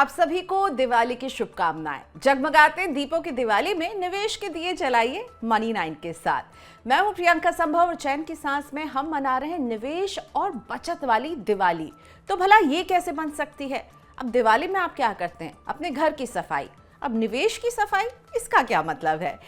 आप सभी को दिवाली की शुभकामनाएं। जगमगाते दीपों की दिवाली में निवेश के दिए जलाइए मनी 9 के साथ। मैं हूं प्रियंका संभव और चैन की सांस में हम मना रहे हैं निवेश और बचत वाली दिवाली। तो भला ये कैसे बन सकती है? अब दिवाली में आप क्या करते हैं? अपने घर की सफाई। अब निवेश की सफाई, इसका क्या मतलब है?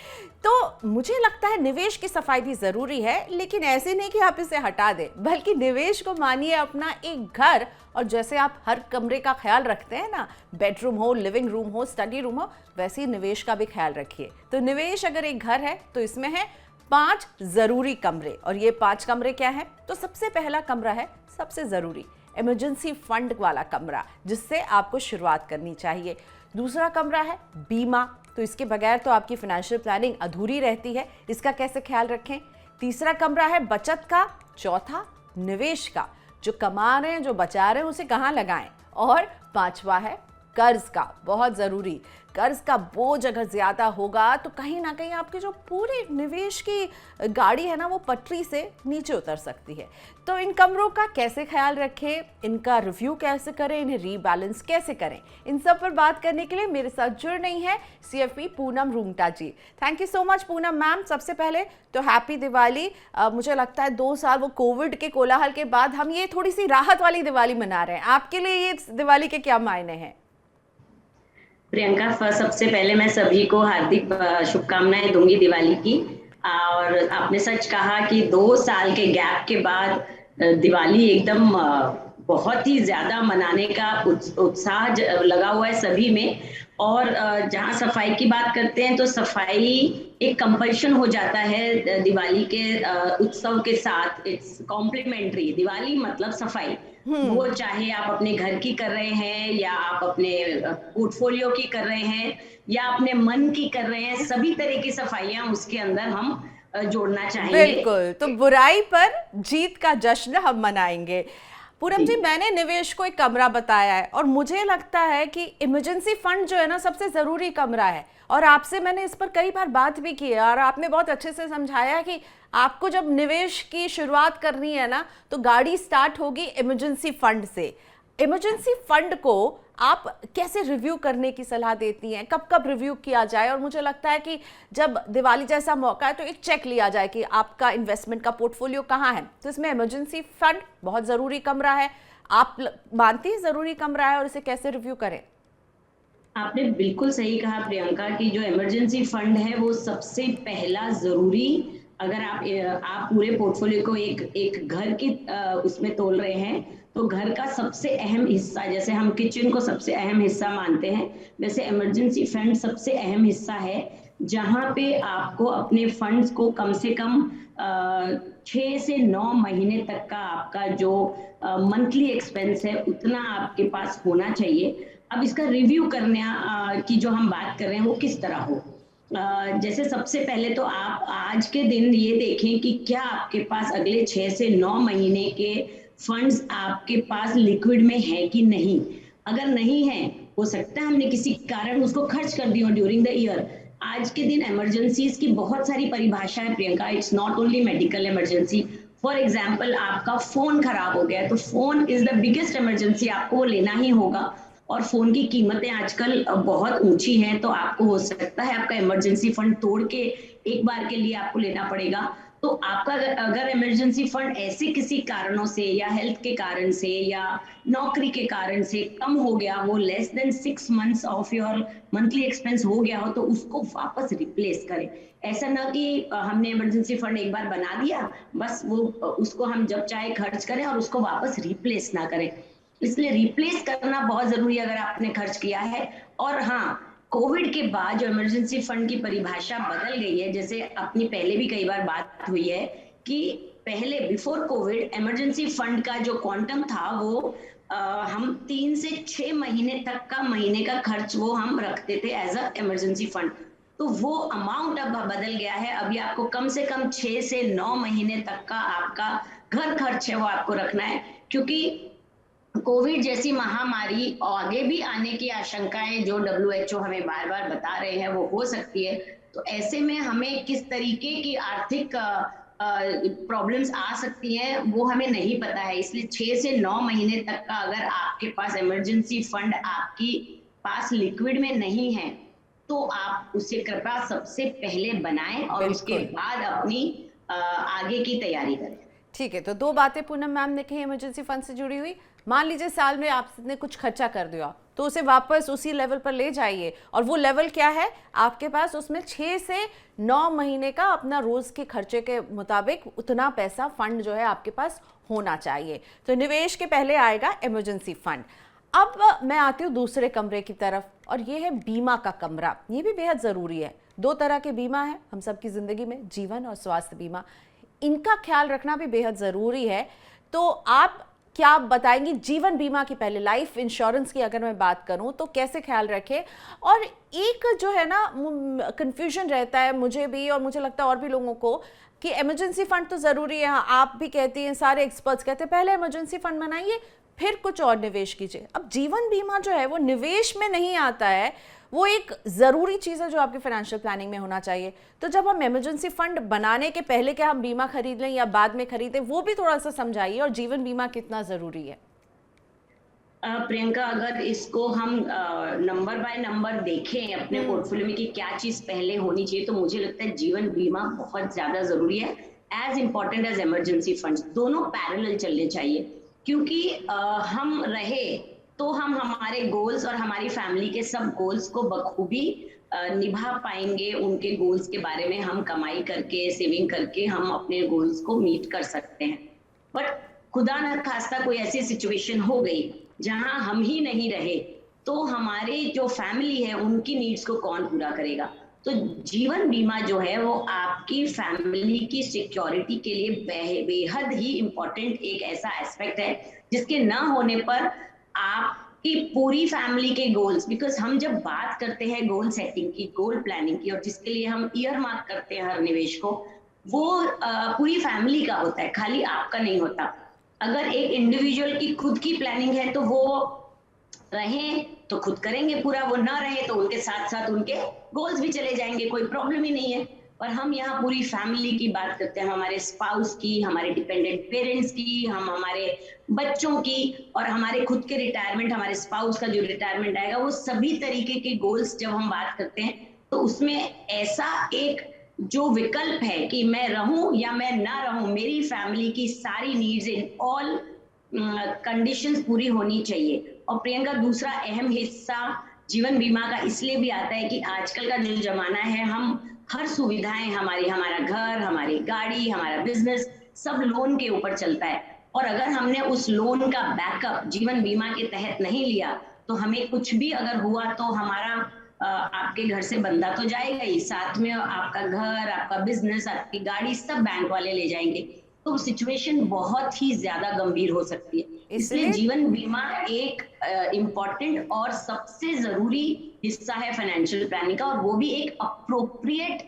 तो मुझे लगता है निवेश की सफाई भी जरूरी है, लेकिन ऐसे नहीं कि आप इसे हटा दें, बल्कि निवेश को मानिए अपना एक घर। और जैसे आप हर कमरे का ख्याल रखते हैं ना, बेडरूम हो, लिविंग रूम हो, स्टडी रूम हो, वैसे ही निवेश का भी ख्याल रखिए। तो निवेश अगर एक घर है तो इसमें है 5 जरूरी कमरे। और ये 5 कमरे क्या है? तो सबसे पहला कमरा है सबसे जरूरी, इमरजेंसी फंड वाला कमरा, जिससे आपको शुरुआत करनी चाहिए। दूसरा कमरा है बीमा, तो इसके बगैर तो आपकी फाइनेंशियल प्लानिंग अधूरी रहती है, इसका कैसे ख्याल रखें। तीसरा कमरा है बचत का। चौथा निवेश का, जो कमा रहे हैं, जो बचा रहे हैं, उसे कहाँ लगाएं। और पांचवा है कर्ज का, बहुत जरूरी। कर्ज का बोझ अगर ज्यादा होगा तो कहीं ना कहीं आपके जो पूरे निवेश की गाड़ी है ना, वो पटरी से नीचे उतर सकती है। तो इन कमरों का कैसे ख्याल रखें, इनका रिव्यू कैसे करें, इन्हें रीबैलेंस कैसे करें, इन सब पर बात करने के लिए मेरे साथ जुड़ रही हैं CFP Poonam Rungta ji. Thank you so much Poonam ma'am. सबसे पहले तो हैप्पी दिवाली। मुझे लगता है 2 साल वो कोविड के कोलाहल के बाद हम ये थोड़ी सी राहत वाली दिवाली मना रहे हैं। आपके लिए ये दिवाली के क्या मायने हैं? प्रियंका, सबसे पहले मैं सभी को हार्दिक शुभकामनाएं दूंगी दिवाली की। और आपने सच कहा कि 2 साल के गैप के बाद दिवाली एकदम बहुत ही ज्यादा मनाने का उत्साह लगा हुआ है सभी में। और जहाँ सफाई की बात करते हैं तो सफाई एक कंपल्शन हो जाता है दिवाली के उत्सव के साथ। It's complementary. दिवाली मतलब सफाई, वो चाहे आप अपने घर की कर रहे हैं या आप अपने पोर्टफोलियो की कर रहे हैं या अपने मन की कर रहे हैं, सभी तरह की सफाइयां उसके अंदर हम जोड़ना चाहेंगे। बिल्कुल, तो बुराई पर जीत का जश्न हम मनाएंगे। पूनम जी, जी, मैंने निवेश को एक कमरा बताया है और मुझे लगता है कि इमरजेंसी फंड जो है ना, सबसे जरूरी कमरा है। और आपसे मैंने इस पर कई बार बात भी की है और आपने बहुत अच्छे से समझाया कि आपको जब निवेश की शुरुआत करनी है ना, तो गाड़ी स्टार्ट होगी इमरजेंसी फंड से। इमरजेंसी फंड को आप कैसे रिव्यू करने की सलाह देती हैं? कब कब रिव्यू किया जाए? और मुझे लगता है कि जब दिवाली जैसा मौका है तो एक चेक लिया जाए कि आपका इन्वेस्टमेंट का पोर्टफोलियो कहाँ है। तो इसमें इमरजेंसी फंड बहुत ज़रूरी कमरा है। आप मानती हैं ज़रूरी कमरा है और इसे कैसे रिव्यू करें? आपने बिल्कुल सही कहा प्रियंका कि जो इमरजेंसी फंड है वो सबसे पहला जरूरी। अगर आप पूरे पोर्टफोलियो को एक एक घर की उसमें तोल रहे हैं, तो घर का सबसे अहम हिस्सा, जैसे हम किचन को सबसे अहम हिस्सा मानते हैं, वैसे इमरजेंसी फंड सबसे अहम हिस्सा है। जहां पे आपको अपने फंड्स को कम से कम 6 से 9 महीने तक का आपका जो मंथली एक्सपेंस है उतना आपके पास होना चाहिए। अब इसका रिव्यू करने की जो हम बात कर रहे हैं वो किस तरह हो। जैसे सबसे पहले तो आप आज के दिन ये देखें कि क्या आपके पास अगले 6 से 9 महीने के फंड्स आपके पास लिक्विड में है कि नहीं। अगर नहीं है, हो सकता है हमने किसी कारण उसको खर्च कर दिया ड्यूरिंग द ईयर। आज के दिन इमरजेंसीज की बहुत सारी परिभाषा है Priyanka. It's not only medical emergency. For example, आपका फोन खराब हो गया है तो phone is the biggest emergency, आपको वो लेना ही होगा। और फोन की कीमतें आजकल बहुत ऊंची हैं, तो आपको हो सकता है आपका इमरजेंसी फंड तोड़ के एक बार के लिए आपको लेना पड़ेगा। तो आपका अगर इमरजेंसी फंड ऐसे किसी कारणों से या हेल्थ के कारण से या नौकरी के कारण से कम हो गया हो, less than 6 months of your monthly expense हो गया हो, तो उसको वापस रिप्लेस करें। ऐसा ना कि हमने इमरजेंसी फंड एक बार बना दिया, बस वो उसको हम जब चाहे खर्च करें और उसको वापस रिप्लेस ना करें। इसलिए रिप्लेस करना बहुत जरूरी है अगर आपने खर्च किया है। और हाँ, कोविड के बाद जो इमरजेंसी फंड की परिभाषा बदल गई है, जैसे अपनी पहले भी कई बार बात हुई है कि पहले बिफोर कोविड इमरजेंसी फंड का जो क्वांटम था वो हम 3 से 6 महीने तक का महीने का खर्च वो हम रखते थे एज अ इमरजेंसी फंड। तो वो अमाउंट अब बदल गया है। अभी आपको कम से कम 6 से 9 महीने तक का आपका घर खर्च है वो आपको रखना है, क्योंकि कोविड जैसी महामारी आगे भी आने की आशंकाएं जो WHO हमें बार बार बता रहे हैं वो हो सकती है। तो ऐसे में हमें किस तरीके की आर्थिक प्रॉब्लम्स आ सकती हैं वो हमें नहीं पता है। इसलिए 6 से 9 महीने तक का अगर आपके पास इमरजेंसी फंड आपकी पास लिक्विड में नहीं है तो आप उसे कृपया सबसे पहले बनाएं और उसके बाद अपनी आगे की तैयारी करें। ठीक है, तो दो बातें पूनम मैम ने कही इमरजेंसी फंड से जुड़ी हुई। मान लीजिए साल में आपने कुछ खर्चा कर दिया तो उसे वापस उसी लेवल पर ले जाइए, और वो लेवल क्या है आपके पास, उसमें 6 से 9 महीने का अपना रोज के खर्चे के मुताबिक उतना पैसा फंड जो है आपके पास होना चाहिए। तो निवेश के पहले आएगा इमरजेंसी फंड। अब मैं आती हूँ दूसरे कमरे की तरफ, और ये है बीमा का कमरा। ये भी बेहद ज़रूरी है। 2 तरह के बीमा है हम सबकी ज़िंदगी में, जीवन और स्वास्थ्य बीमा। इनका ख्याल रखना भी बेहद ज़रूरी है। तो आप क्या बताएंगी जीवन बीमा की, पहले लाइफ इंश्योरेंस की अगर मैं बात करूं तो कैसे ख्याल रखें? और एक जो है ना कंफ्यूजन रहता है मुझे भी, और मुझे लगता है और भी लोगों को, कि इमरजेंसी फंड तो ज़रूरी है। आप भी कहती हैं, सारे एक्सपर्ट्स कहते हैं पहले इमरजेंसी फंड बनाइए फिर कुछ और निवेश कीजिए। अब जीवन बीमा जो है वो निवेश में नहीं आता है, वो एक ज़रूरी चीज़ है जो आपकी फाइनेंशियल प्लानिंग में होना चाहिए। तो जब हम इमरजेंसी फंड बनाने के पहले क्या हम बीमा खरीद लें या बाद में खरीदें, वो भी थोड़ा सा समझाइए, और जीवन बीमा कितना ज़रूरी है। प्रियंका, अगर इसको हम नंबर बाय नंबर देखें अपने पोर्टफोलियो में कि क्या चीज पहले होनी चाहिए, तो मुझे लगता है जीवन बीमा बहुत ज्यादा जरूरी है, as important as emergency funds. दोनों पैरेलल चलने चाहिए, क्योंकि हम रहे तो हम हमारे गोल्स और हमारी फैमिली के सब गोल्स को बखूबी निभा पाएंगे। उनके गोल्स के बारे में हम कमाई करके, सेविंग करके हम अपने गोल्स को मीट कर सकते हैं। बट खुदा न खास्ता कोई ऐसी सिचुएशन हो गई जहां हम ही नहीं रहे, तो हमारे जो फैमिली है उनकी नीड्स को कौन पूरा करेगा? तो जीवन बीमा जो है वो आपकी फैमिली की सिक्योरिटी के लिए बेहद ही इम्पोर्टेंट एक ऐसा एस्पेक्ट है, जिसके ना होने पर आपकी पूरी फैमिली के गोल्स, बिकॉज हम जब बात करते हैं गोल सेटिंग की, गोल प्लानिंग की, और जिसके लिए हम ईयर मार्क करते हैं हर निवेश को, वो पूरी फैमिली का होता है, खाली आपका नहीं होता। अगर एक इंडिविजुअल की खुद की प्लानिंग है तो वो रहे तो खुद करेंगे पूरा, वो ना रहे तो उनके साथ साथ उनके गोल्स भी चले जाएंगे, कोई प्रॉब्लम ही नहीं है। पर हम यहाँ पूरी फैमिली की बात करते हैं, हमारे स्पाउस की, हमारे डिपेंडेंट पेरेंट्स की, हम हमारे बच्चों की, और हमारे खुद के रिटायरमेंट, हमारे स्पाउस का जो रिटायरमेंट आएगा, वो सभी तरीके के गोल्स जब हम बात करते हैं, तो उसमें ऐसा एक जो विकल्प है कि मैं रहूं या मैं ना रहूं, मेरी फैमिली की सारी नीड्स इन ऑल कंडीशंस पूरी होनी चाहिए। और प्रियंका, दूसरा अहम हिस्सा जीवन बीमा का इसलिए भी आता है कि आजकल का जो जमाना है, हम हर सुविधाएं, हमारा घर, हमारी गाड़ी, हमारा बिजनेस सब लोन के ऊपर चलता है, और अगर हमने उस लोन का बैकअप जीवन बीमा के तहत नहीं लिया तो हमें कुछ भी अगर हुआ तो हमारा आपके घर से बंदा तो जाएगा ही, साथ में आपका घर, आपका बिजनेस, आपकी गाड़ी सब बैंक वाले ले जाएंगे, तो सिचुएशन बहुत ही ज्यादा गंभीर हो सकती है। इसलिए जीवन बीमा एक इम्पोर्टेंट और सबसे जरूरी हिस्सा है फाइनेंशियल प्लानिंग का, और वो भी एक अप्रोप्रिएट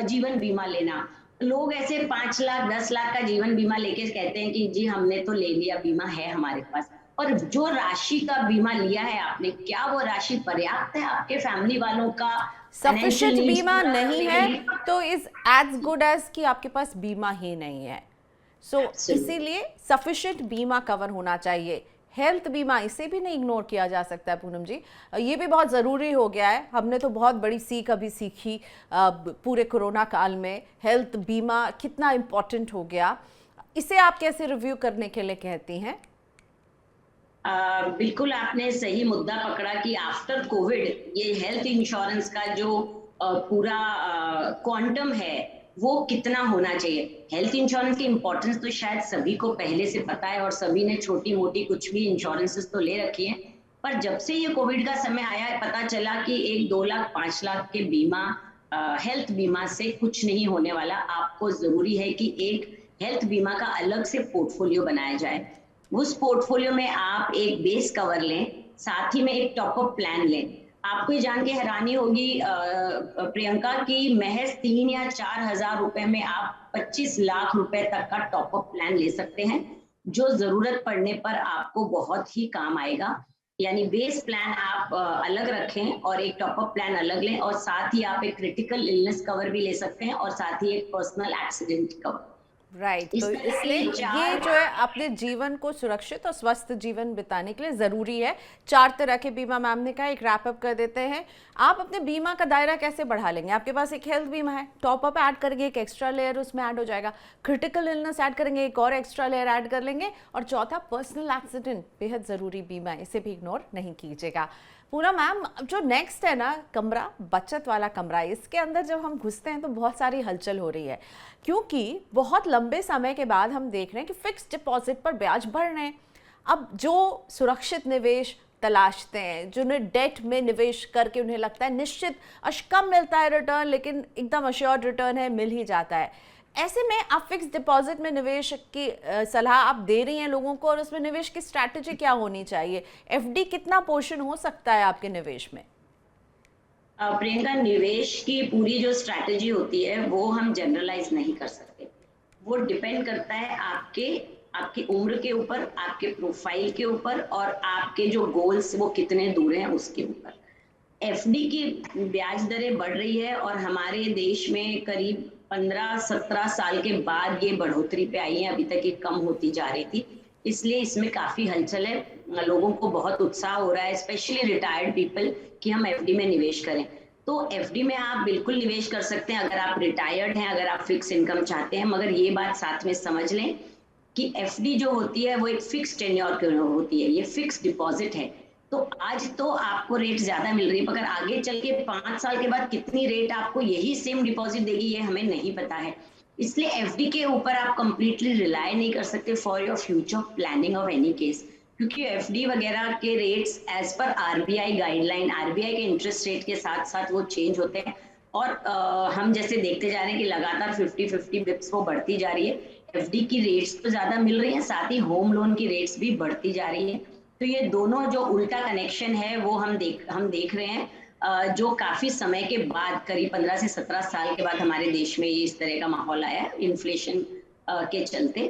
जीवन बीमा लेना। लोग ऐसे 5 लाख 10 लाख का जीवन बीमा लेके कहते हैं कि जी हमने तो ले लिया, बीमा है हमारे पास, और जो राशि का बीमा लिया है आपने, क्या वो राशि पर्याप्त है आपके फैमिली वालों का? सफिशिएंट बीमा नहीं है तो इज एज गुड एज कि आपके पास बीमा ही नहीं है। इसीलिए सफिशिएंट बीमा कवर होना चाहिए। हेल्थ बीमा, इसे भी नहीं इग्नोर किया जा सकता है पूनम जी, ये भी बहुत ज़रूरी हो गया है। हमने तो बहुत बड़ी सीख अभी सीखी पूरे कोरोना काल में, हेल्थ बीमा कितना इम्पोर्टेंट हो गया। इसे आप कैसे रिव्यू करने के लिए कहती हैं? बिल्कुल आपने सही मुद्दा पकड़ा कि आफ्टर कोविड ये हेल्थ इंश्योरेंस का जो पूरा क्वांटम है वो कितना होना चाहिए। हेल्थ इंश्योरेंस की इंपॉर्टेंस तो शायद सभी को पहले से पता है, और सभी ने छोटी मोटी कुछ भी इंश्योरेंसेस तो ले रखी है, पर जब से ये कोविड का समय आया है, पता चला कि 1-2 लाख 5 लाख के बीमा, हेल्थ बीमा से कुछ नहीं होने वाला। आपको जरूरी है कि एक हेल्थ बीमा का अलग से पोर्टफोलियो बनाया जाए। उस पोर्टफोलियो में आप एक बेस कवर लें, साथ ही में एक टॉपअप प्लान लें। आपको ये जान के हैरानी होगी प्रियंका कि महज 3 या 4 हजार रुपए में आप 25 लाख रुपए तक का टॉपअप प्लान ले सकते हैं, जो जरूरत पड़ने पर आपको बहुत ही काम आएगा। यानी बेस प्लान आप अलग रखें और एक टॉपअप प्लान अलग लें, और साथ ही आप एक क्रिटिकल इलनेस कवर भी ले सकते हैं, और साथ ही एक पर्सनल एक्सीडेंट कवर। राइट, इस तो तरह इसलिए के ये चार। जो है अपने जीवन को सुरक्षित और स्वस्थ जीवन बिताने के लिए ज़रूरी है। 4 तरह के बीमा मैम ने कहा, एक रैप अप कर देते हैं। आप अपने बीमा का दायरा कैसे बढ़ा लेंगे? आपके पास एक हेल्थ बीमा है, टॉप अप ऐड करेंगे, एक एक्स्ट्रा लेयर उसमें ऐड हो जाएगा। क्रिटिकल इलनेस ऐड करेंगे, एक और एक्स्ट्रा लेयर ऐड कर लेंगे। और चौथा, पर्सनल एक्सीडेंट, बेहद ज़रूरी बीमा है, इसे भी इग्नोर नहीं कीजिएगा। पूनम मैम, जो नेक्स्ट है ना कमरा, बचत वाला कमरा, इसके अंदर जब हम घुसते हैं तो बहुत सारी हलचल हो रही है, क्योंकि बहुत लंबे समय के बाद हम देख रहे हैं कि फिक्स डिपॉजिट पर ब्याज बढ़ रहे हैं। अब जो सुरक्षित निवेश तलाशते हैं, जिन्हें डेट में निवेश करके उन्हें लगता है निश्चित कम मिलता है रिटर्न, लेकिन एकदम अश्योर्ड रिटर्न है, मिल ही जाता है, ऐसे में आप फिक्स डिपॉजिट में निवेश की सलाह आप दे रही हैं लोगों को, और उसमें निवेश की स्ट्रैटेजी क्या होनी चाहिए? एफडी कितना पोर्शन हो सकता है आपके निवेश में? प्रियंका, निवेश की पूरी जो स्ट्रैटेजी होती है वो हम जनरलाइज नहीं कर सकते। वो डिपेंड करता है आपके आपकी उम्र के ऊपर, आपके प्रोफाइल के ऊपर, और आपके जो गोल्स वो कितने दूर हैं उसके ऊपर। एफडी की ब्याज दरें बढ़ रही है और हमारे देश में करीब 15-17 साल के बाद ये बढ़ोतरी पे आई है, अभी तक ये कम होती जा रही थी। इसलिए इसमें काफी हलचल है, लोगों को बहुत उत्साह हो रहा है, स्पेशली रिटायर्ड पीपल, कि हम एफडी में निवेश करें। तो एफडी में आप बिल्कुल निवेश कर सकते हैं अगर आप रिटायर्ड हैं, अगर आप फिक्स इनकम चाहते हैं, मगर ये बात साथ में समझ लें कि एफडी जो होती है वो एक फिक्स टेन्योर की होती है, ये फिक्स डिपॉजिट है। तो आज तो आपको रेट ज्यादा मिल रही है, मगर आगे चल के 5 साल के बाद कितनी रेट आपको यही सेम डिपॉजिट देगी ये हमें नहीं पता है। इसलिए एफडी के ऊपर आप कंप्लीटली रिलाय नहीं कर सकते for your future planning of any case, क्योंकि एफडी वगैरह के rates as per RBI guideline, RBI के इंटरेस्ट रेट के साथ साथ वो चेंज होते हैं। और हम जैसे देखते जा रहे हैं कि लगातार 50-50 बिप्स वो बढ़ती जा रही है। एफडी की रेट्स तो ज्यादा मिल रही है, साथ ही होम लोन की रेट्स भी बढ़ती जा रही है। तो ये दोनों जो उल्टा कनेक्शन है वो हम देख रहे हैं, जो काफी समय के बाद, करीब 15 से 17 साल के बाद हमारे देश में ये इस तरह का माहौल आया है इन्फ्लेशन के चलते।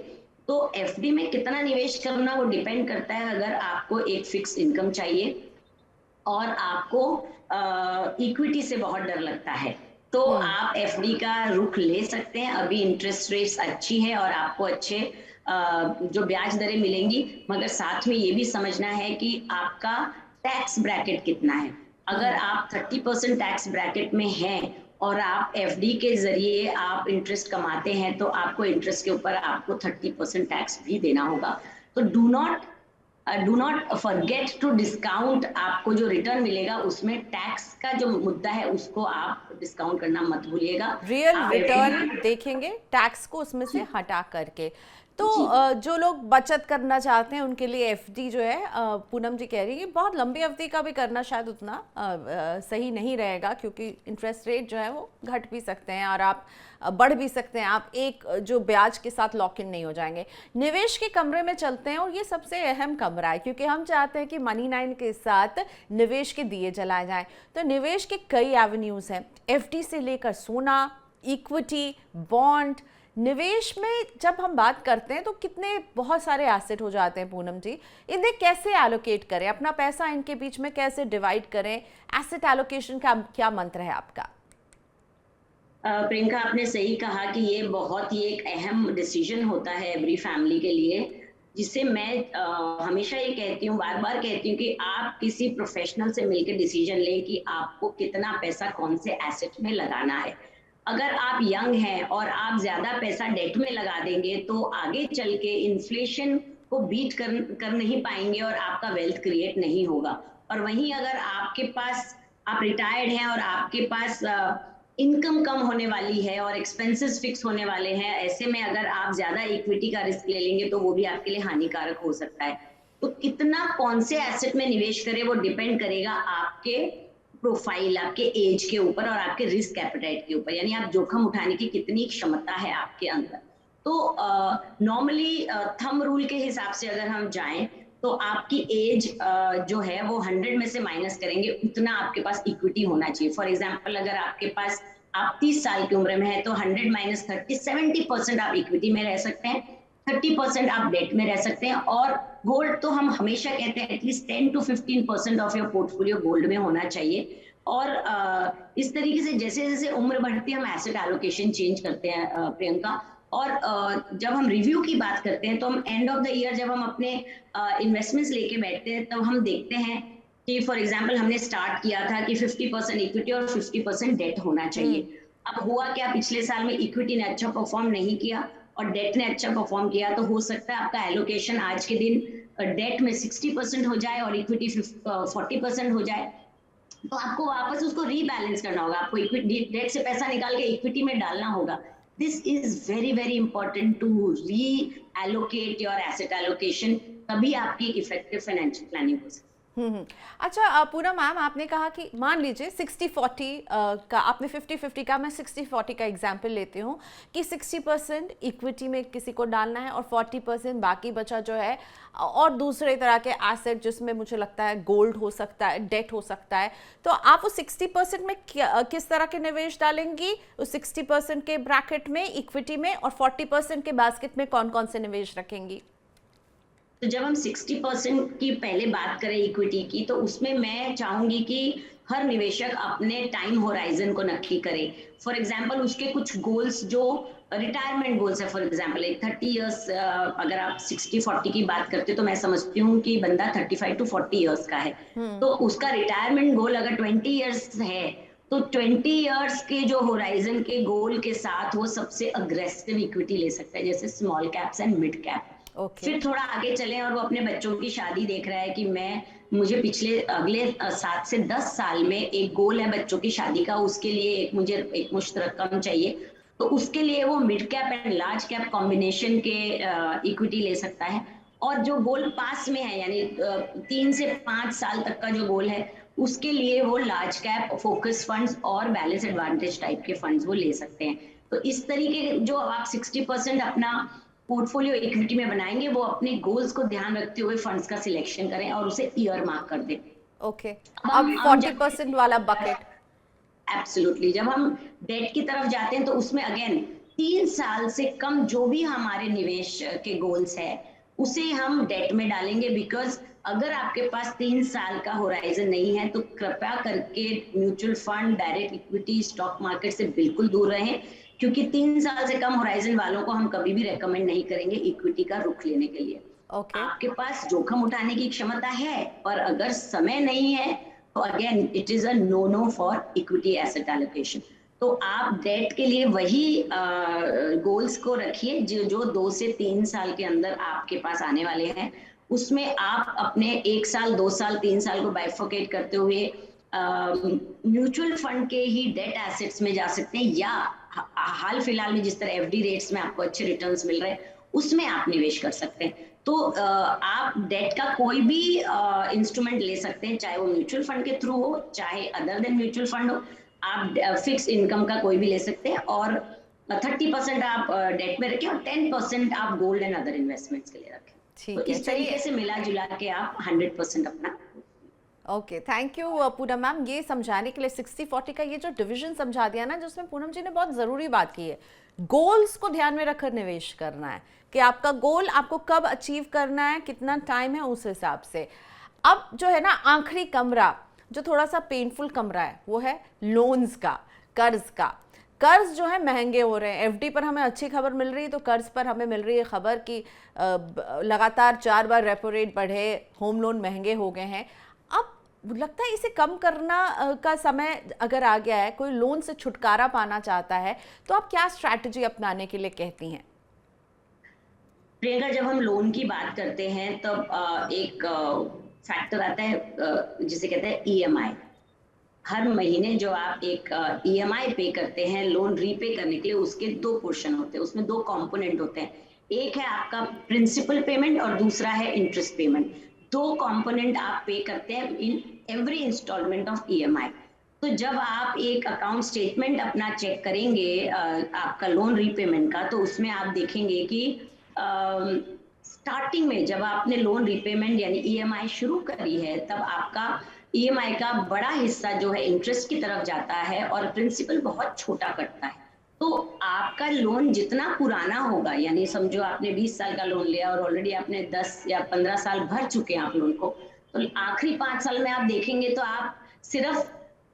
तो एफडी में कितना निवेश करना वो डिपेंड करता है। अगर आपको एक फिक्स इनकम चाहिए और आपको इक्विटी से बहुत डर लगता है, तो आप एफडी का रुख ले सकते हैं। अभी इंटरेस्ट रेट्स अच्छी है और आपको अच्छे जो ब्याज दरें मिलेंगी, मगर साथ में ये भी समझना है कि आपका टैक्स ब्रैकेट कितना है। अगर आप 30% टैक्स ब्रैकेट में हैं और आप एफडी के जरिए आप इंटरेस्ट कमाते हैं, तो आपको इंटरेस्ट के ऊपर आपको 30% टैक्स भी देना होगा। तो do not forget to discount, आपको जो रिटर्न मिलेगा उसमें टैक्स का जो मुद्दा है उसको आप डिस्काउंट करना मत भूलिएगा। रियल आप रिटर्न FD देखेंगे, टैक्स को उसमें से हटा करके। तो जी जो लोग बचत करना चाहते हैं उनके लिए एफडी जो है, पूनम जी कह रही है कि बहुत लंबी अवधि का भी करना शायद उतना सही नहीं रहेगा, क्योंकि इंटरेस्ट रेट जो है वो घट भी सकते हैं और आप बढ़ भी सकते हैं, आप एक जो ब्याज के साथ लॉक इन नहीं हो जाएंगे। निवेश के कमरे में चलते हैं, और ये सबसे अहम कमरा है, क्योंकि हम चाहते हैं कि मनी9 के साथ निवेश के दिए जलाए जाएं। तो निवेश के कई एवेन्यूज़ हैं, एफडी से लेकर सोना, इक्विटी, बॉन्ड। निवेश में जब हम बात करते हैं तो कितने बहुत सारे एसेट हो जाते हैं पूनम जी, इन्हें कैसे एलोकेट करें, अपना पैसा इनके बीच में कैसे डिवाइड करें? एसेट एलोकेशन का क्या मंत्र है आपका? प्रियंका, आपने सही कहा कि ये बहुत ही एक अहम डिसीजन होता है एवरी फैमिली के लिए, जिससे मैं हमेशा ये कहती हूँ, बार बार कहती हूँ कि आप किसी प्रोफेशनल से मिलकर डिसीजन लें कि आपको कितना पैसा कौन से एसेट में लगाना है। अगर आप यंग हैं और आप ज्यादा पैसा डेट में लगा देंगे तो आगे चल के इन्फ्लेशन को बीट कर नहीं पाएंगे और आपका वेल्थ क्रिएट नहीं होगा। और वहीं अगर आपके पास, आप रिटायर्ड हैं और आपके पास इनकम कम होने वाली है और एक्सपेंसेस फिक्स होने वाले हैं, ऐसे में अगर आप ज्यादा इक्विटी का रिस्क ले लेंगे तो वो भी आपके लिए हानिकारक हो सकता है। तो कितना कौन से एसेट में निवेश करें वो डिपेंड करेगा आपके प्रोफाइल, आपके एज के ऊपर और आपके रिस्क एपेटाइट के ऊपर, यानी आप जोखिम उठाने की कितनी क्षमता है आपके अंदर। तो नॉर्मली थंब रूल के हिसाब से अगर हम जाएं तो आपकी एज जो है वो 100 में से माइनस करेंगे, उतना आपके पास इक्विटी होना चाहिए। फॉर एग्जांपल, अगर आपके पास, आप 30 साल की उम्र में है तो 100 माइनस 30, 70% आप इक्विटी में रह सकते हैं, 30% आप डेट में रह सकते हैं। और गोल्ड तो हम हमेशा कहते हैं at least 10 to 15% of your portfolio gold में होना चाहिए। और इस तरीके से जैसे जैसे उम्र बढ़ती है हम एसेट एलोकेशन चेंज करते हैं प्रियंका। और जब हम रिव्यू की बात करते हैं तो हम एंड ऑफ द ईयर जब हम अपने इन्वेस्टमेंट्स लेके बैठते हैं तब हम देखते हैं कि फॉर एग्जांपल हमने स्टार्ट किया था कि 50% इक्विटी और 50% डेट होना चाहिए। अब हुआ क्या, पिछले साल में इक्विटी ने अच्छा परफॉर्म नहीं किया और डेट ने अच्छा परफॉर्म किया, तो हो सकता है आपका एलोकेशन आज के दिन डेट में 60% हो जाए और इक्विटी 40% हो जाए। तो आपको वापस उसको रीबैलेंस करना होगा, आपको इक्विटी डेट से पैसा निकाल के इक्विटी में डालना होगा। This is very very important to reallocate your asset allocation, तभी आपकी इफेक्टिव फाइनेंशियल प्लानिंग हो सकती है। अच्छा पूनम मैम, आपने कहा कि मान लीजिए 60-40 का, आपने 50-50 का, मैं 60-40 का एग्जांपल लेती हूँ कि 60% इक्विटी में किसी को डालना है और 40% बाकी बचा जो है और दूसरे तरह के एसेट, जिसमें मुझे लगता है गोल्ड हो सकता है, डेट हो सकता है। तो आप उस 60% में किस तरह के निवेश डालेंगी, उस 60% के ब्रैकेट में इक्विटी में, और 40% के बास्केट में कौन कौन से निवेश रखेंगी? तो जब हम 60% की पहले बात करें इक्विटी की, तो उसमें मैं चाहूंगी कि हर निवेशक अपने टाइम होराइजन को नक्की करे। फॉर एग्जांपल उसके कुछ गोल्स जो रिटायरमेंट गोल्स है, फॉर एग्जांपल एक 30 इयर्स, अगर आप 60-40 की बात करते हो तो मैं समझती हूँ कि बंदा 35 to 40 इयर्स का है, तो उसका रिटायरमेंट गोल अगर 20 इयर्स है तो 20 इयर्स के जो होराइजन के गोल के साथ वो सबसे अग्रेसिव इक्विटी ले सकता है, जैसे small caps and mid cap. फिर थोड़ा आगे चले और वो अपने बच्चों की शादी देख रहा है कि मुझे अगले 7 से 10 साल में एक गोल है बच्चों की शादी का, उसके लिए मुझे एक मुश्त रकम चाहिए, तो उसके लिए वो mid cap and large cap combination के इक्विटी ले सकता है। और जो गोल पास में है, यानी 3 से 5 साल तक का जो गोल है, उसके लिए वो लार्ज कैप फोकस फंड्स और बैलेंस एडवांटेज टाइप के फंड्स वो ले सकते हैं। तो इस तरीके जो आप 60% अपना पोर्टफोलियो इक्विटी में बनाएंगे, वो अपने गोल्स को ध्यान रखते हुए फंड्स का सिलेक्शन करें और उसे ईयर मार्क कर दें। ओके, अब 40% वाला बकेट। एब्सोल्युटली, जब हम डेट की तरफ जाते हैं तो उसमें अगेन 3 साल से कम जो भी हमारे निवेश के गोल्स है उसे हम डेट में डालेंगे, बिकॉज अगर आपके पास 3 साल का होराइजन नहीं है तो कृपया करके mutual fund, direct equity, stock market से बिल्कुल दूर रहें, क्योंकि 3 साल से कम होराइजन वालों को हम कभी भी रेकमेंड नहीं करेंगे इक्विटी का रुख लेने के लिए। आपके पास जोखिम उठाने की क्षमता है पर अगर समय नहीं है तो again it is a no no for equity asset allocation. तो आप डेट के लिए वही गोल्स को रखिए जो 2 से 3 साल के अंदर आपके पास आने वाले हैं। उसमें आप अपने 1 साल, 2 साल, 3 साल को बाइफोकेट करते हुए म्यूचुअल फंड के ही डेट एसेट्स में जा सकते हैं, या हाल फिलहाल में जिस तरह एफडी रेट्स में आपको अच्छे रिटर्न्स मिल रहे हैं उसमें आप निवेश कर सकते हैं। तो आप डेट का कोई भी इंस्ट्रूमेंट ले सकते हैं, चाहे वो म्यूचुअल फंड के थ्रू हो, चाहे अदर देन म्यूचुअल फंड हो। आप फिक्स इनकम का कोई भी ले सकते हैं और 30% आप डेट में रखें और 10% आप गोल्ड एंड अदर इन्वेस्टमेंट्स के लिए रखें। तो इस तरीके से मिला जुला के आप 100% अपना। Okay, thank you Poonam ma'am, ये समझाने के लिए 60-40 का ये जो डिवीजन समझा दिया ना, जिसमें पूनम जी ने बहुत ज़रूरी बात की है, गोल्स को ध्यान में रखकर निवेश करना है कि आपका गोल आपको कब अचीव करना है, कितना टाइम है, उस हिसाब से। अब जो है ना आखिरी कमरा, जो थोड़ा सा पेनफुल कमरा है, वो है लोन्स का, कर्ज का। कर्ज जो है महंगे हो रहे हैं, एफडी पर हमें अच्छी खबर मिल रही है, तो कर्ज पर हमें मिल रही है खबर कि लगातार 4 बार रेपो रेट बढ़े, होम लोन महंगे हो गए हैं। अब लगता है इसे कम करना का समय अगर आ गया है, कोई लोन से छुटकारा पाना चाहता है, तो आप क्या स्ट्रैटेजी अपनाने के लिए कहती हैं? प्रियंका, जब हम लोन की बात करते हैं तब एक फैक्टर आता है जिसे कहते हैं ईएमआई। हर महीने जो आप एक ईएमआई पे करते हैं लोन रीपे करने के लिए, उसके 2 पोर्शन होते हैं, उसमें 2 कंपोनेंट होते हैं। एक है आपका प्रिंसिपल पेमेंट और दूसरा है इंटरेस्ट पेमेंट। 2 कंपोनेंट आप पे करते हैं in every instalment of EMI. तो जब आप एक अकाउंट स्टेटमेंट अपना चेक करेंगे आपका लोन रीपेमेंट का, तो उसमें आप देखेंगे कि स्टार्टिंग में जब आपने लोन रीपेमेंट यानी ईएमआई शुरू करी है, तब आपका ईएमआई का बड़ा हिस्सा जो है इंटरेस्ट की तरफ जाता है और प्रिंसिपल बहुत छोटा कटता है। तो आपका लोन जितना पुराना होगा, यानी समझो आपने 20 साल का लोन लिया और ऑलरेडी आपने 10 या 15 साल भर चुके हैं आप लोन को, तो आखिरी 5 साल में आप देखेंगे तो आप सिर्फ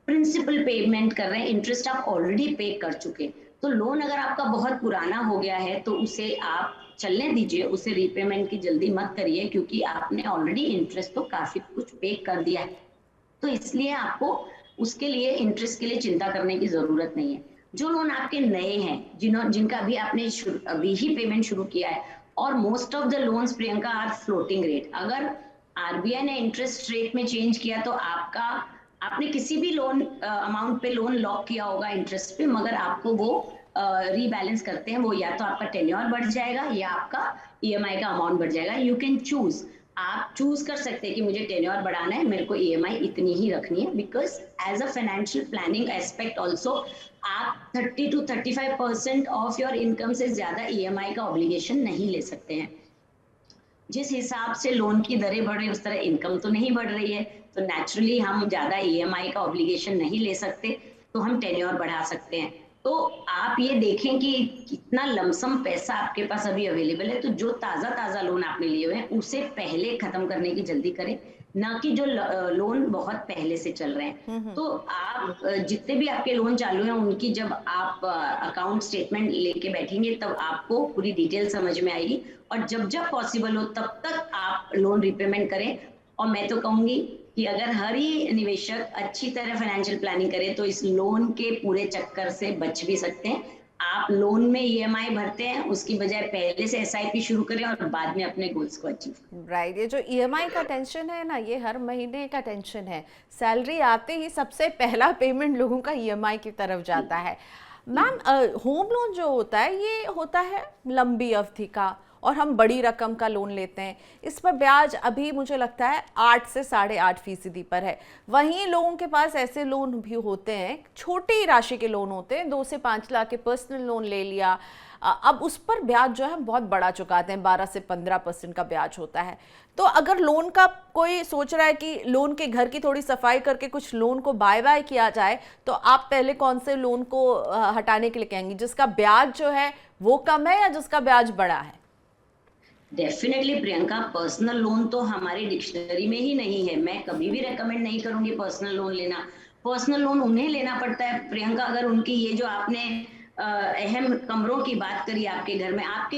प्रिंसिपल पेमेंट कर रहे हैं, इंटरेस्ट आप ऑलरेडी पे कर चुके हैं। तो तो लोन अगर आपका बहुत पुराना हो गया है तो उसे आप चलने दीजिए, उसे रीपेमेंट की जल्दी मत करिए, क्योंकि आपने ऑलरेडी इंटरेस्ट तो काफी कुछ पे कर दिया है। तो इसलिए आपको उसके लिए इंटरेस्ट के लिए चिंता करने की जरूरत नहीं है। जो लोन आपके नए हैं, जिनका अभी आपने अभी ही पेमेंट शुरू किया है, और most of the loans Priyanka are floating rate. अगर आरबीआई ने इंटरेस्ट रेट में चेंज किया तो आपने किसी भी लोन अमाउंट पे लोन लॉक किया होगा इंटरेस्ट पे, मगर आपको वो रीबैलेंस करते हैं, वो या तो आपका टेन्योर बढ़ जाएगा या आपका ईएमआई का अमाउंट बढ़ जाएगा। यू कैन चूज, आप चूज कर सकते हैं कि मुझे टेन्योर बढ़ाना है, मेरे को ईएमआई इतनी ही रखनी है, because as a financial planning aspect also आप 30 to 35% ऑफ योर इनकम से ज्यादा ईएमआई का ऑब्लिगेशन नहीं ले सकते हैं। जिस हिसाब से लोन की दरें बढ़ रही है उस तरह इनकम तो नहीं बढ़ रही है, तो नेचुरली हम ज्यादा ईएमआई का ऑब्लिगेशन नहीं ले सकते, तो हम टेन्योर बढ़ा सकते हैं। तो आप ये देखें कि कितना लमसम पैसा आपके पास अभी अवेलेबल है, तो जो ताजा ताजा लोन आपने लिए हुए हैं उसे पहले खत्म करने की जल्दी करें, ना कि जो लोन बहुत पहले से चल रहे हैं। तो आप जितने भी आपके लोन चालू हैं उनकी जब आप अकाउंट स्टेटमेंट लेके बैठेंगे तब आपको पूरी डिटेल समझ में आएगी, और जब जब पॉसिबल हो तब तक आप लोन रिपेमेंट करें। और मैं तो कहूंगी कि अगर हर ही निवेशक अच्छी तरह फाइनेंशियल प्लानिंग करे तो इस लोन के पूरे चक्कर से बच भी सकते हैं। आप लोन में ईएमआई भरते हैं उसकी बजाय पहले से एसआईपी शुरू करें और बाद में अपने गोल्स को अचीव करें। राइट, ये जो ईएमआई का टेंशन है ना, ये हर महीने का टेंशन है। सैलरी आते ही सबसे पहला पेमेंट लोगों का ईएमआई की तरफ जाता है। मैम, होम लोन जो होता है ये होता है लंबी अवधि का, और हम बड़ी रकम का लोन लेते हैं। इस पर ब्याज अभी मुझे लगता है 8 से 8.5% पर है। वहीं लोगों के पास ऐसे लोन भी होते हैं, छोटी राशि के लोन होते हैं, 2 से 5 लाख के पर्सनल लोन ले लिया, अब उस पर ब्याज जो है बहुत बड़ा चुकाते हैं, 12 से 15% का ब्याज होता है। तो अगर लोन का कोई सोच रहा है कि लोन के घर की थोड़ी सफाई करके कुछ लोन को बाय किया जाए, तो आप पहले कौन से लोन को हटाने के लिए कहेंगी, जिसका ब्याज जो है वो कम है या जिसका ब्याज बड़ा है? डेफिनेटली प्रियंका, पर्सनल लोन तो हमारी डिक्शनरी में ही नहीं है। मैं कभी भी रेकमेंड नहीं करूंगी पर्सनल लोन लेना। पर्सनल लोन उन्हें लेना पड़ता है प्रियंका, अगर उनकी ये जो आपने अहम कमरों की बात करी, आपके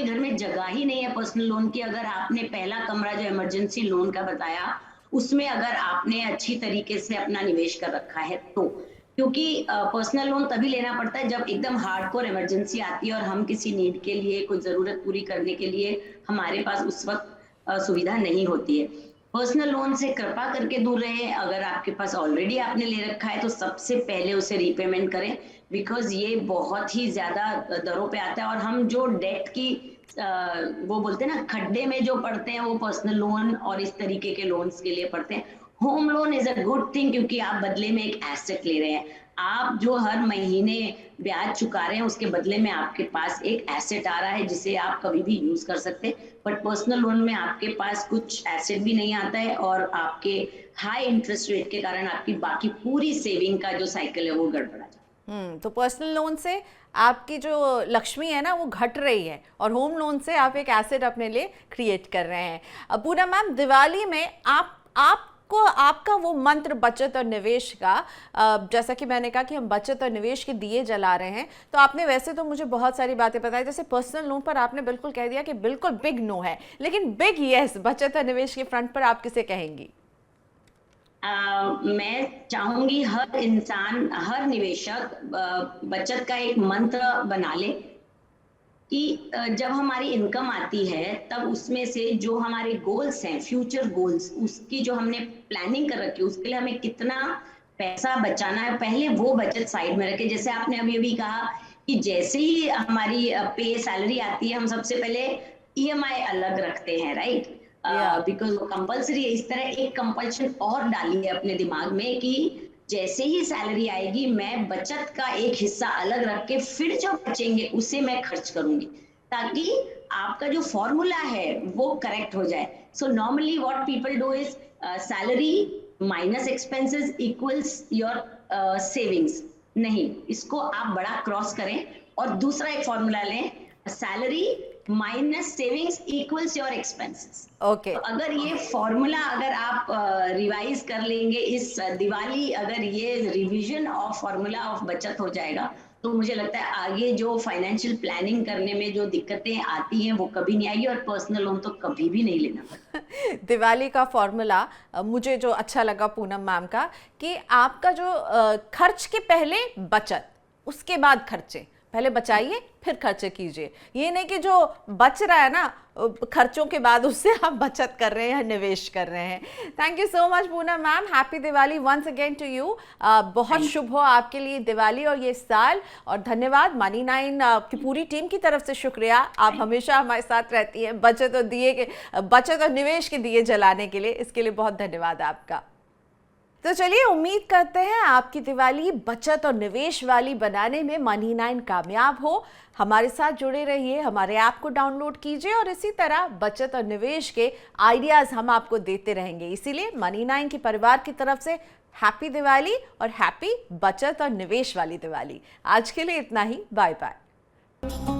घर में जगह ही नहीं है पर्सनल लोन की। अगर आपने पहला कमरा जो इमरजेंसी लोन का बताया उसमें अगर आपने अच्छी तरीके से अपना निवेश कर रखा है तो, क्योंकि पर्सनल लोन तभी लेना पड़ता है जब एकदम हार्डकोर इमरजेंसी आती है और हम किसी नीड के लिए, कोई जरूरत पूरी करने के लिए हमारे पास उस वक्त सुविधा नहीं होती है। पर्सनल लोन से कृपा करके दूर रहे। अगर आपके पास ऑलरेडी आपने ले रखा है तो सबसे पहले उसे रीपेमेंट करें, बिकॉज ये बहुत ही ज्यादा दरों पे आता है, और हम जो डेट की वो बोलते हैं ना खड्डे में जो पड़ते हैं वो पर्सनल लोन और इस तरीके के लोन्स के लिए पड़ते हैं। Home loan is a good thing, क्योंकि आप बदले में एक एसेट ले रहे हैं। आप जो हर महीने ब्याज चुका रहे हैं उसके बदले में आपके पास एक एसेट आ रहा है जिसे आप कभी भी यूज कर सकते हैं। बट पर्सनल लोन में आपके पास कुछ एसेट भी नहीं आता है, और आपके हाई इंटरेस्ट रेट के कारण आपकी बाकी पूरी सेविंग का जो साइकिल है वो गड़बड़ा जाता है। तो पर्सनल लोन से आपकी जो लक्ष्मी है ना वो घट रही है, और होम लोन से आप एक एसेट अपने लिए क्रिएट कर रहे हैं। अब पूनम मैम, दिवाली में आपको आपका वो मंत्र बचत और निवेश का, जैसा कि मैंने कहा कि हम बचत और निवेश के दिए जला रहे हैं, तो आपने वैसे तो मुझे बहुत सारी बातें बताई, जैसे पर्सनल लोन पर आपने बिल्कुल कह दिया कि बिल्कुल बिग नो है, लेकिन बिग यस बचत और निवेश के फ्रंट पर आप किसे कहेंगी? मैं चाहूंगी हर इंसान, हर निवेशक बचत का एक मंत्र बना ले कि जब हमारी इनकम आती है तब उसमें से जो हमारे गोल्स हैं, फ्यूचर गोल्स, उसकी जो हमने प्लानिंग कर रखी है उसके लिए हमें कितना पैसा बचाना है, पहले वो बचत साइड में रखे। जैसे आपने अभी अभी कहा कि जैसे ही हमारी पे सैलरी आती है हम सबसे पहले ईएमआई अलग रखते हैं, राइट? बिकॉज वो कंपल्सरी है। इस तरह एक कंपल्शन और डाली है अपने दिमाग में कि जैसे ही सैलरी आएगी मैं बचत का एक हिस्सा अलग रख के फिर जो बचेंगे उसे मैं खर्च करूंगी, ताकि आपका जो फॉर्मूला है वो करेक्ट हो जाए। So normally what people do is salary minus expenses equals your savings. नहीं, इसको आप बड़ा क्रॉस करें और दूसरा एक फॉर्मूला लें, salary minus savings equals your expenses. Okay, तो अगर ये फॉर्मूला अगर आप रिवाइज कर लेंगे इस दिवाली, अगर ये रिवीजन ऑफ फॉर्मूला ऑफ बचत हो जाएगा तो मुझे लगता है आगे जो फाइनेंशियल प्लानिंग करने में जो दिक्कतें आती हैं वो कभी नहीं आएगी, और पर्सनल लोन तो कभी भी नहीं लेना पड़ता। दिवाली का फॉर्मूला मुझे जो अच्छा लगा पूनम मैम का, कि आपका जो खर्च के पहले बचत, उसके बाद खर्चे, पहले बचाइए फिर खर्चे कीजिए। ये नहीं कि जो बच रहा है ना खर्चों के बाद उससे आप बचत कर रहे हैं, निवेश कर रहे हैं। Thank you so much Poonam ma'am, happy Diwali once again to you. बहुत शुभ हो आपके लिए दिवाली और ये साल, और धन्यवाद मनी9 की पूरी टीम की तरफ से, शुक्रिया। आप हमेशा हमारे साथ रहती हैं बचत और निवेश के दिए जलाने के लिए, इसके लिए बहुत धन्यवाद आपका। तो चलिए, उम्मीद करते हैं आपकी दिवाली बचत और निवेश वाली बनाने में मनी9 कामयाब हो। हमारे साथ जुड़े रहिए, हमारे ऐप को डाउनलोड कीजिए और इसी तरह बचत और निवेश के आइडियाज हम आपको देते रहेंगे। इसीलिए मनी9 के परिवार की तरफ से हैप्पी दिवाली और हैप्पी बचत और निवेश वाली दिवाली। आज के लिए इतना ही, बाय बाय।